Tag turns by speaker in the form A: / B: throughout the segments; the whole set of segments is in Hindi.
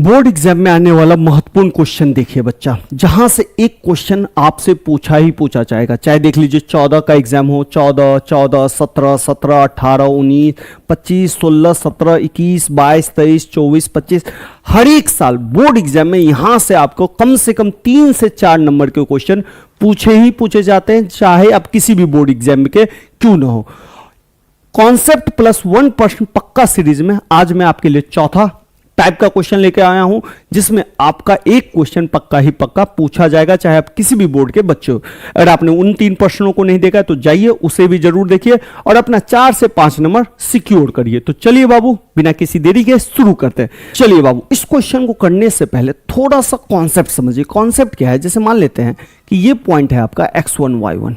A: बोर्ड एग्जाम में आने वाला महत्वपूर्ण क्वेश्चन देखिए बच्चा, जहां से एक क्वेश्चन आपसे पूछा ही पूछा जाएगा। चाहे देख लीजिए 14 का एग्जाम हो, 14, 14, 17, 17, 18, 19, 25, 16, 17, 21, 22, 23, 24, 25, हर एक साल बोर्ड एग्जाम में यहां से आपको कम से कम 3 से 4 नंबर के क्वेश्चन पूछे ही पूछे जाते हैं, चाहे आप किसी भी बोर्ड एग्जाम के क्यों ना हो। कॉन्सेप्ट प्लस 1% पक्का सीरीज में आज मैं आपके लिए चौथा टाइप का क्वेश्चन लेके आया हूं, जिसमें आपका एक क्वेश्चन पक्का ही पक्का पूछा जाएगा, चाहे आप किसी भी बोर्ड के बच्चे हो। अगर आपने उन 3 प्रश्नों को नहीं देखा तो जाइए उसे भी जरूर देखिए और अपना 4 से 5 नंबर सिक्योर करिए। तो चलिए बाबू, बिना किसी देरी के शुरू करते हैं। चलिए बाबू, इस क्वेश्चन को करने से पहले थोड़ा सा कॉन्सेप्ट समझिए। कॉन्सेप्ट क्या है? जैसे मान लेते हैं कि ये पॉइंट है आपका x1 y1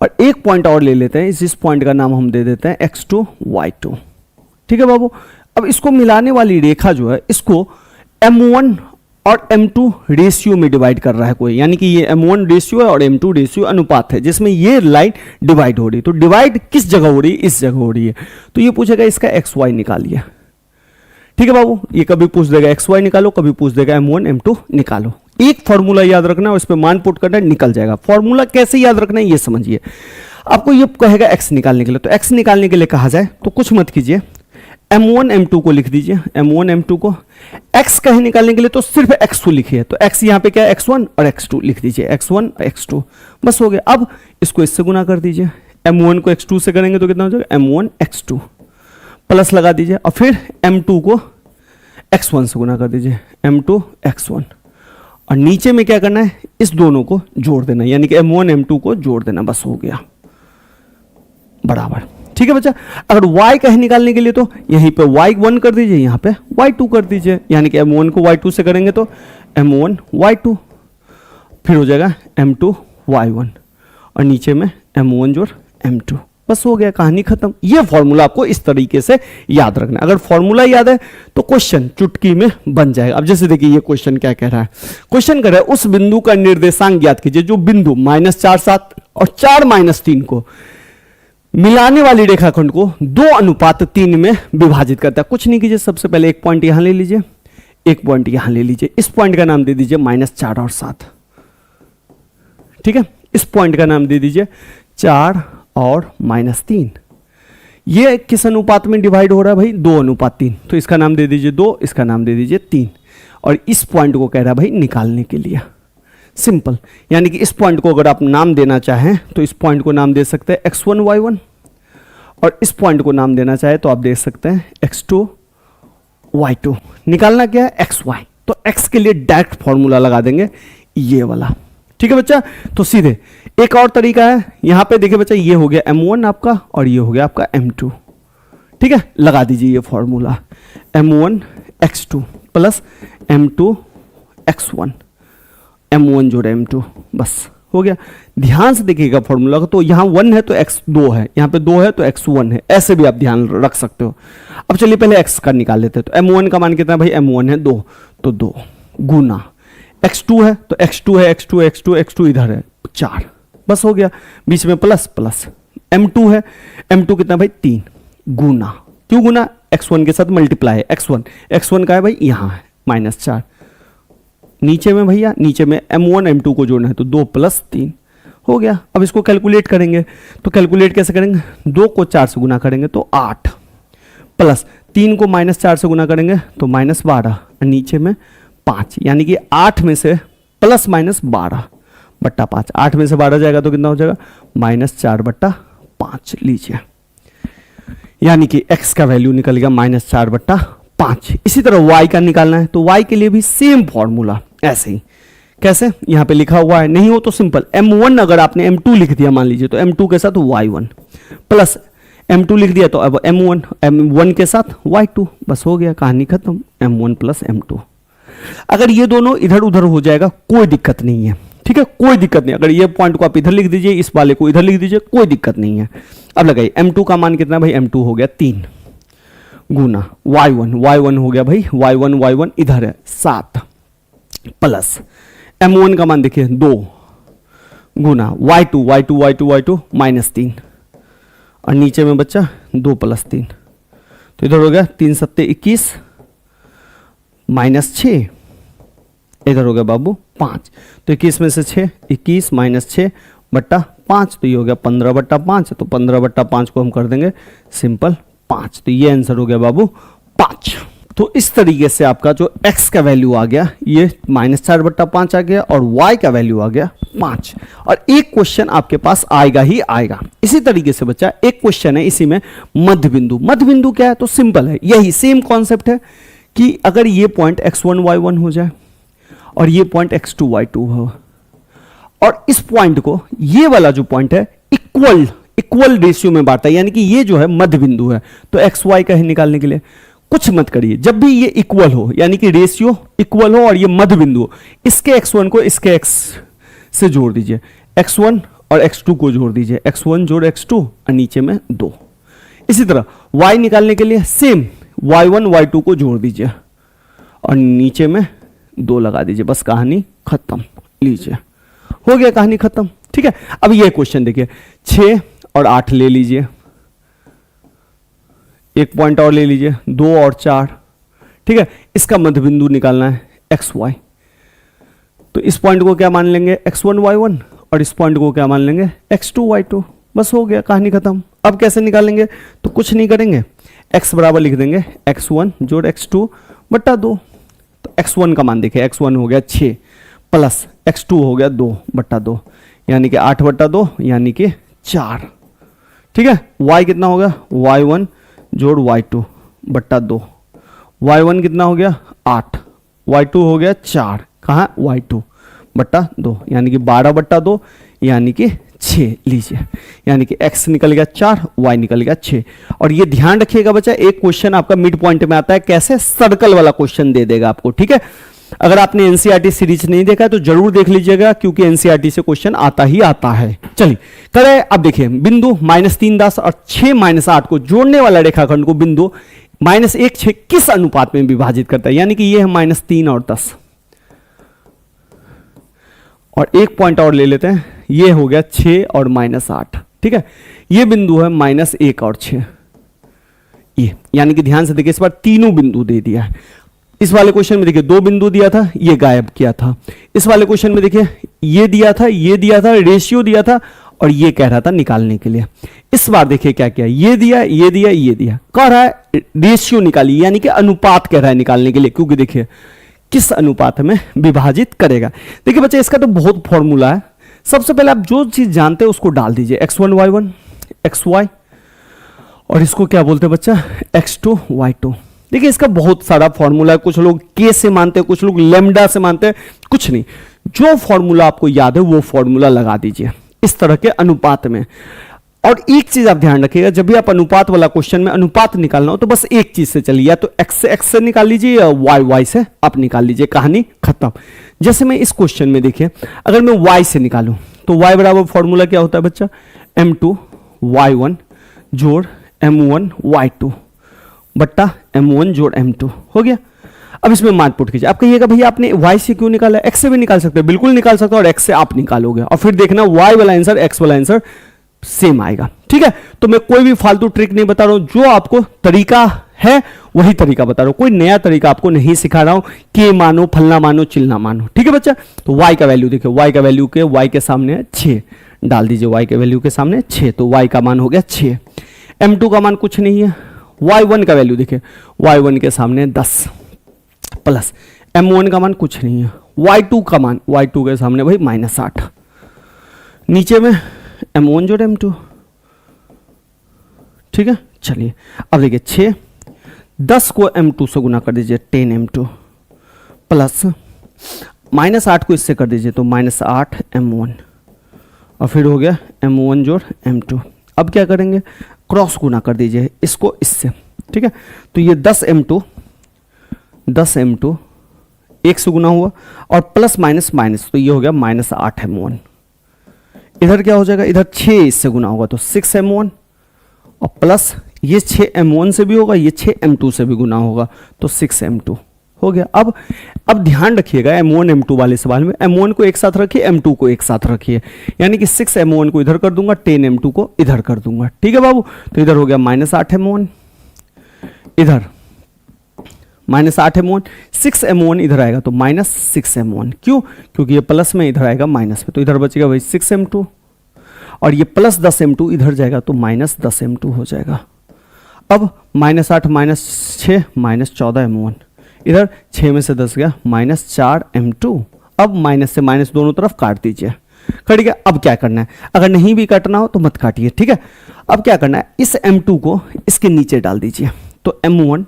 A: और एक पॉइंट और ले लेते हैं, इस पॉइंट का नाम हम दे देते हैं x2 y2। ठीक है बाबू, अब इसको मिलाने वाली रेखा जो है इसको m1 और m2 रेशियो में डिवाइड कर रहा है कोई, यानी कि ये m1 रेशियो है और m2 रेशियो अनुपात है, जिसमें ये लाइन डिवाइड हो रही है। तो डिवाइड किस जगह हो रही है? इस जगह हो रही है। तो ये पूछेगा इसका xy निकालिए। ठीक है बाबू, ये कभी पूछ देगा xy निकालो, कभी पूछ देगा m1 m2 निकालो। एक फॉर्मूला याद रखना है, उस पर मान पुट करना है, निकल जाएगा। फॉर्मूला कैसे याद रखना है ये समझिए। आपको ये कहेगा x निकालने के लिए, तो x निकालने के लिए कहा जाए तो कुछ मत कीजिए, m1 m2 को लिख दीजिए। m1 m2 को x कहे निकालने के लिए तो सिर्फ x2 लिखिए, तो x यहां पे क्या है? x1 और x2 लिख दीजिए, x1 x2 बस हो गया। अब इसको इससे गुना कर दीजिए, m1 को x2 से करेंगे तो कितना हो जाएगा? m1 x2 प्लस लगा दीजिए और फिर m2 को x1 से गुना कर दीजिए, m2 x1 और नीचे में क्या करना है? इस दोनों को जोड़ देना, यानी कि m1 m2 को जोड़ देना, बस हो गया बराबर। ठीक है बच्चा, अगर y कहे निकालने के लिए तो यहीं पे y1 कर दीजिए, यहां पे y2 कर दीजिए, यानी कि m1 को y2 से करेंगे तो m1 y2 फिर हो जाएगा m2 y1 और नीचे में m1 जोड़ m2, बस हो गया, कहानी खत्म। ये फॉर्मूला आपको इस तरीके से याद रखना है। अगर फॉर्मूला याद है तो क्वेश्चन चुटकी में बन जाएगा। अब जैसे देखिए ये क्वेश्चन क्या कह रहा है? क्वेश्चन कह रहा है उस बिंदु का निर्देशांक ज्ञात कीजिए जो बिंदु -4 7 और 4 -3 को मिलाने वाली रेखाखंड को 2:3 में विभाजित करता है। कुछ नहीं कीजिए, सबसे पहले एक पॉइंट यहां ले लीजिए, एक पॉइंट यहां ले लीजिए। इस पॉइंट का नाम दे दीजिए -4 और 7। ठीक है, इस पॉइंट का नाम दे दीजिए 4 और -3। ये किस अनुपात में डिवाइड हो रहा है भाई? 2:3। तो इसका नाम दे दीजिए 2, इसका नाम दे दीजिए 3 और इस पॉइंट को कह रहा है भाई निकालने के लिए। सिंपल, यानी कि इस पॉइंट को अगर आप नाम देना चाहें तो इस पॉइंट को नाम दे सकते हैं x1 y1 और इस पॉइंट को नाम देना चाहे तो आप दे सकते हैं x2 y2। निकालना क्या है? xy। तो x के लिए डायरेक्ट फॉर्मूला लगा देंगे ये वाला। ठीक है बच्चा, तो सीधे एक और तरीका है, यहां पे देखिए बच्चा, ये हो गया m1 आपका और ये हो गया आपका m2। ठीक है, लगा दीजिए ये formula m1 x2 plus m2 x1, m1 जोड़ m2, बस हो गया। ध्यान से देखिएगा फॉर्मूला को, तो यहां 1 है तो x 2 है, यहां पे 2 है तो x 1 है, ऐसे भी आप ध्यान रख सकते हो। अब चलिए पहले x का निकाल लेते हैं। तो m1 का मान कितना है भाई? m1 है 2, तो 2 गुना x2 है तो x2 है, x2 x2 x2 इधर है 4, बस हो गया। बीच में प्लस प्लस m2 है, m2 कितना भाई? 3 गुना, क्यों गुना? x1 के साथ मल्टीप्लाई है, x1 का है भाई यहां है -4, नीचे में भैया नीचे में m1 m2 को जोड़ना है तो 2 + 3 हो गया। अब इसको कैलकुलेट करेंगे, तो कैलकुलेट कैसे करेंगे? 2 को 4 से गुना करेंगे तो 8 प्लस 3 को -4 से गुना करेंगे तो -12 और नीचे में 5, यानी कि 8 में से ±12 बट्टा 5। 8 में से 12 जाएगा तो कितना हो जाएगा? -4 बट्टा 5 लीजिए, यानी कि x का वैल्यू निकल गया -4 बट्टा 5। इसी तरह y का निकालना है तो y के लिए भी सेम फॉर्मूला, ऐसे ही। कैसे? यहां पे लिखा हुआ है, नहीं हो तो सिंपल m1 अगर आपने m2 लिख दिया मान लीजिए तो m2 के साथ y1 प्लस m2 लिख दिया तो अब m1 के साथ y2, बस हो गया, कहानी खत्म। m1 + m2। अगर ये दोनों इधर उधर हो जाएगा कोई दिक्कत नहीं है, ठीक है, कोई दिक्कत नहीं। अगर ये पॉइंट को आप इधर लिख दीजिए, इस वाले को इधर लिख दीजिए, कोई दिक्कत नहीं है। अब लगाइए m2 का मान कितना भाई? m2 हो गया 3 गुना y1 हो गया भाई y1 इधर है 7 प्लस m1 का मान देखिए 2 गुना y2 -3 और नीचे में बच्चा 2 + 3, तो इधर हो गया 3 × 7 = 21 -6, इधर हो गया बाबू 5। तो 21 में से 6, 21 माइनस 6/5, तो ये हो गया 15/5। तो 15/5 को हम कर देंगे सिंपल 5। तो ये आंसर हो गया बाबू 5। तो इस तरीके से आपका जो x का वैल्यू आ गया ये -4/5 आ गया और y का वैल्यू आ गया 5। और एक क्वेश्चन आपके पास आएगा ही आएगा। इसी तरीके से बच्चा एक क्वेश्चन है इसी में मध्य बिंदु। मध्य बिंदु क्या है? तो सिंपल है, यही सेम कॉन्सेप्ट है कि अगर ये पॉइंट x1 y1 हो जाए और ये पॉइंट x2 y2 हो और इस पॉइंट को ये वाला जो पॉइंट है इक्वल रेशियो में बांटा है, यानी कि ये जो है मध्य बिंदु है। तो एक्स वाई का है निकालने के लिए कुछ मत करिए, जब भी ये इक्वल हो यानी कि रेशियो इक्वल हो और ये मध्य बिंदु हो, इसके x1 को इसके x से जोड़ दीजिए, x1 और x2 को जोड़ दीजिए, x1 जोड़ x2 और नीचे में 2। इसी तरह y निकालने के लिए सेम y1 y2 को जोड़ दीजिए और नीचे में 2 लगा दीजिए, बस कहानी खत्म। लीजिए हो गया कहानी खत्म। ठीक है, अब ये क्वेश्चन देखिए 6 और 8 ले लीजिए, एक पॉइंट और ले लीजिए 2 और 4। ठीक है, इसका मध्य बिंदु निकालना है एक्स वाई, तो इस पॉइंट को क्या मान लेंगे x1 y1 और इस पॉइंट को क्या मान लेंगे x2 y2। बस हो गया कहानी खत्म। अब कैसे निकालेंगे? तो कुछ नहीं करेंगे, x बराबर लिख देंगे x1 जोड़ x2 बट्टा 2। तो x1 का मान देखिए, x1 हो गया 6 प्लस x2 हो गया 2 बट्टा 2 यानी कि 8 बट्टा 2 यानी कि 4। ठीक है, y कितना हो गया y1 जोड़ y2 बट्टा 2, y1 कितना हो गया 8, y2 हो गया 4, कहाँ y2 बट्टा 2 यानी कि 12 बट्टा 2 यानी कि 6। लीजिए यानी कि x निकल गया 4, y निकल गया 6। और ये ध्यान रखिएगा बच्चा, एक क्वेश्चन आपका मिड पॉइंट में आता है, कैसे? सर्कल वाला क्वेश्चन दे देगा आपको। ठीक है, अगर आपने एनसीईआरटी सीरीज नहीं देखा है तो जरूर देख लीजिएगा, क्योंकि एनसीईआरटी से क्वेश्चन आता ही आता है। चलिए करें, अब देखिए बिंदु -3 10 और 6 -8 को जोड़ने वाला रेखाखंड को बिंदु -1 6 किस अनुपात में विभाजित करता है? यानी कि ये है -3 और 10 और एक पॉइंट और ले लेते हैं, ये हो गया 6 और -8। ठीक है, ये बिंदु है -1 और 6, ये यानी कि ध्यान से देखिए, इस बार तीनों बिंदु दे दिया है। इस वाले क्वेश्चन में देखिए 2 बिंदु दिया था, ये गायब किया था। इस वाले क्वेश्चन में देखिए ये दिया था, ये दिया था, रेशियो दिया था और ये कह रहा था निकालने के लिए। इस बार देखिए क्या किया, ये दिया, ये दिया, ये दिया, कह रहा है रेशियो निकालिए, यानी कि अनुपात कह रहा है निकालने के लिए, क्योंकि देखिए किस अनुपात में विभाजित करेगा। देखिए बच्चे इसका तो बहुत फॉर्मूला है। सबसे पहले आप जो चीज जानते हैं उसको डाल दीजिए, x1 y1 xy और इसको क्या बोलते हैं बच्चा x2 y2। देखिए इसका बहुत सारा फॉर्मूला है, कुछ लोग के से मानते हैं, कुछ लोग लेमडा से मानते हैं, कुछ नहीं, जो फॉर्मूला आपको याद है वो फॉर्मूला लगा दीजिए इस तरह के अनुपात में। और एक चीज आप ध्यान रखिएगा, जब भी आप अनुपात वाला क्वेश्चन में अनुपात निकालना हो तो बस एक चीज से चलिए, या तो x से निकाल लीजिए या y से आप निकाल लीजिए, कहानी खत्म। जैसे मैं इस क्वेश्चन में देखिए, अगर मैं y से निकालूं तो y बराबर फॉर्मूला क्या होता है बच्चा, m2 y1 जोड़ m1 y2 बट्टा m1 जोड़ m2 हो गया। अब इसमें मान पुट कीजिए। आप कहिएगा भैया आपने y से क्यों निकाला? x से भी निकाल सकते हैं, बिल्कुल निकाल सकते हैं, और x से आप निकालोगे और फिर देखना y वाला आंसर x वाला आंसर सेम आएगा। ठीक है, तो मैं कोई भी फालतू ट्रिक नहीं बता रहा हूं, जो आपको तरीका है वही तरीका बता रहा हूं, कोई नया तरीका आपको नहीं सिखा रहा हूं कि मानो फलना मानो चिलना मानो। ठीक है बच्चा, तो y का वैल्यू देखिए, y का वैल्यू के y के सामने है 6, डाल दीजिए y के वैल्यू के सामने 6, तो y का मान हो गया 6। m2 का मान कुछ नहीं है, y1 का वैल्यू देखिए, y1 के सामने 10 प्लस m1 का मान कुछ नहीं है, y2 का मान y2 के सामने भाई -8, नीचे में m1 जोड़ m2। ठीक है, चलिए अब देखिए 6 10 को m2 से गुना कर दीजिए 10 m2 प्लस -8 को इससे कर दीजिए तो -8 m1 और फिर हो गया m1 जोड़ m2। अब क्या करेंगे, क्रॉस गुना कर दीजिए इसको इससे। ठीक है, तो ये 10 m2 एक से गुना हुआ और प्लस माइनस माइनस, तो ये हो गया -8 m1। इधर क्या हो जाएगा, इधर 6 इससे गुना होगा तो 6 m1 और प्लस ये 6 m1 से भी होगा, ये 6 m2 से भी गुना होगा तो 6 m2 हो गया। अब ध्यान रखिएगा m1 m2 वाले सवाल में m1 को एक साथ रखिए, m2 को एक साथ रखिए, यानी कि 6 m1 को इधर कर दूंगा, 10 m2 को इधर कर दूंगा। ठीक है बाबू, तो इधर हो गया -8 m1, इधर -8m1, 6m1 इधर आएगा तो -6m1। क्यों? क्योंकि ये प्लस में इधर आएगा माइनस में, तो इधर बचेगा वही 6m2 और ये +10m2 इधर जाएगा तो -10m2 हो जाएगा। अब -8 -6 -14m1, इधर 6 में से 10 गया -4m2। अब माइनस से माइनस दोनों तरफ काट दीजिए, कट गया। अब क्या करना है, अगर नहीं भी काटना हो तो मत काटिए, ठीक है। अब क्या करना है, इस m2 को इसके नीचे डाल दीजिए, तो m1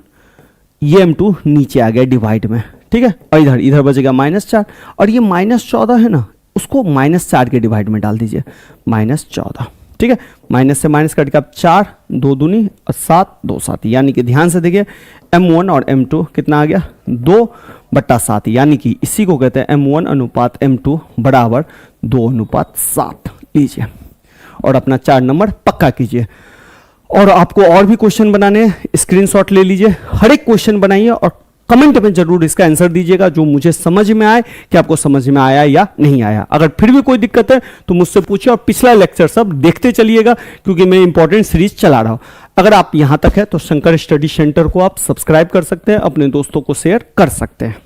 A: ये m2 नीचे आ गया डिवाइड में, ठीक है। और इधर बचेगा -4 और ये -14 है ना, उसको -4 के डिवाइड में डाल दीजिए, -14, ठीक है। माइनस से माइनस कट के अब 4 2 दूनी और 7 2 7, यानी कि ध्यान से देखिए m1 और m2 कितना आ गया 2/7, यानी कि इसी को कहते हैं m1 अनुपात m2 बराबर 2:7 लीजिए और अपना 4 नंबर पक्का कीजिए। और आपको और भी क्वेश्चन बनाने हैं, स्क्रीनशॉट ले लीजिए, हर एक क्वेश्चन बनाइए और कमेंट में जरूर इसका आंसर दीजिएगा जो मुझे समझ में आए कि आपको समझ में आया या नहीं आया। अगर फिर भी कोई दिक्कत है तो मुझसे पूछिए और पिछला लेक्चर सब देखते चलिएगा क्योंकि मैं इंपॉर्टेंट सीरीज चला रहा हूं। अगर आप यहां तक है तो शंकर स्टडी सेंटर को आप सब्सक्राइब कर सकते हैं, अपने दोस्तों को शेयर कर सकते हैं।